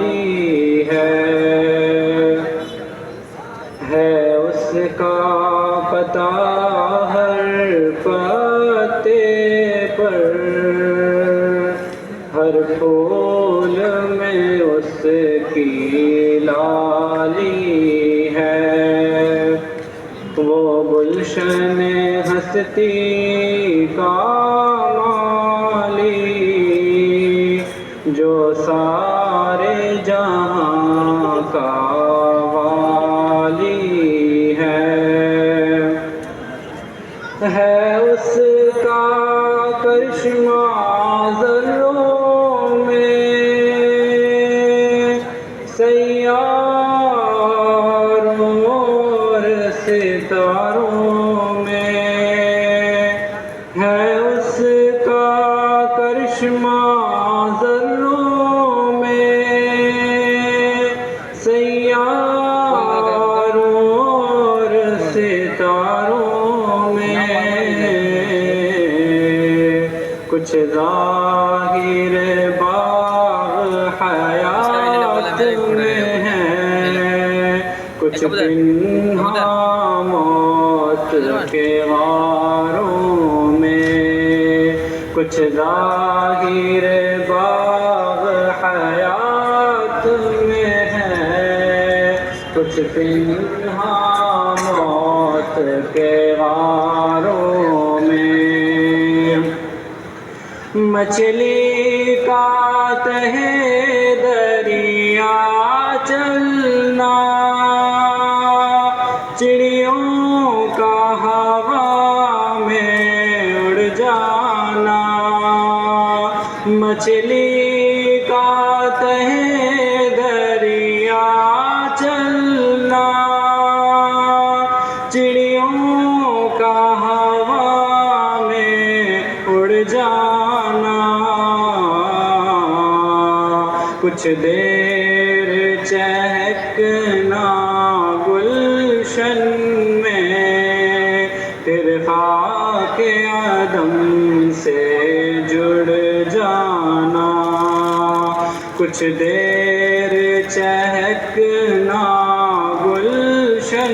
والی ہے اس کا پتہ ہر پتے پر، ہر پھول میں اس کی لالی ہے، وہ گلشن ہستی کا مالی، جو سارے جہاں کا والی ہے اس کا کرشمہ ذروں میں، سیاروں اور ستاروں میں، ہے اس کا کرشمہ ذروں میں، سیاروں اور ستاروں میں، کچھ ظاہر باغ حیات میں ہے، کچھ پنہاں موت کے غاروں میں، کچھ ظاہر باغ حیات میں ہے، کچھ پنہاں موت کے غاروں میں، مچھلی کا تہ دریا چلنا، چڑیوں کا ہوا میں اڑ جانا، مچھلی کا تہ دریا چلنا، چڑیوں کا ہوا میں اڑ جانا، کچھ دیر چہکنا گلشن میں، پھر خاک عدم سے جڑ جانا، کچھ دیر چہکنا گلشن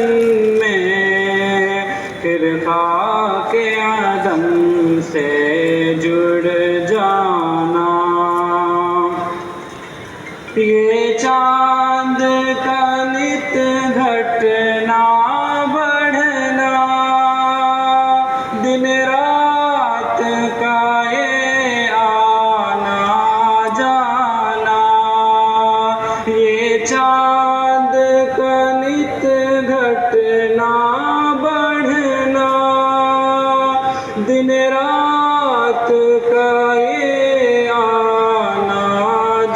میں، پھر خاک عدم سے جڑ جانا، یہ چاند کا نت گھٹنا بڑھنا، دن رات کا یہ آنا جانا، یہ چاند کا نت گھٹنا بڑھنا، دن رات کا یہ آنا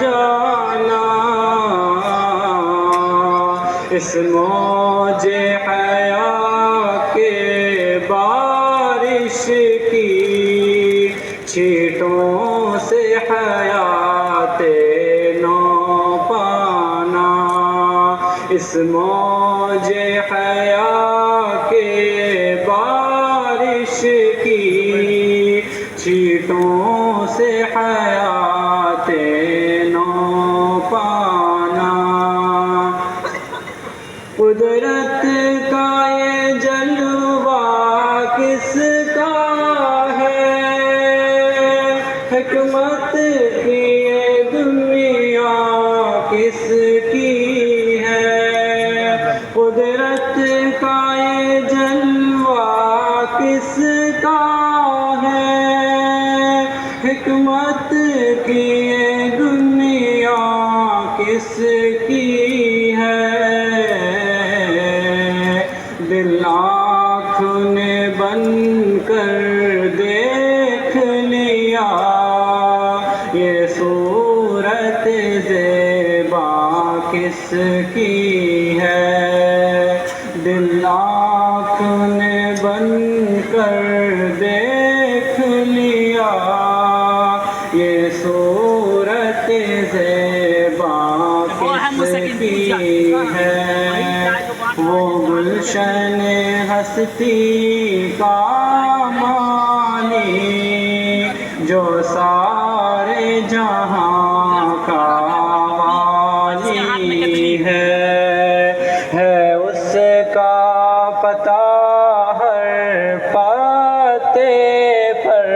جانا، اس موج حیات کے بارش کی چھینٹوں سے حیات نو پانا، اس موج حیات کے بارش کی چھینٹوں سے حیات نو پانا، قدرت کا یہ جلوہ کس کا ہے، حکمت کی یہ دنیا کس کی ہے، قدرت کا یہ جلوہ کس کا ہے، حکمت کی یہ دنیا کس کی ہے، دل آنکھ نے بند کر دیکھ لیا، یہ صورت زیبا کس کی ہے، دل آنکھ نے بند کر دیکھ لیا، یہ صورت زیبا کس کی ہے، وہ گلشن ہستی کا مالی، جو سارے جہاں کا پتا ہر پاتے پر،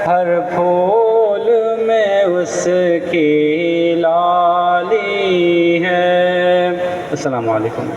ہر پھول میں اس کی لالی ہے۔ السلام علیکم۔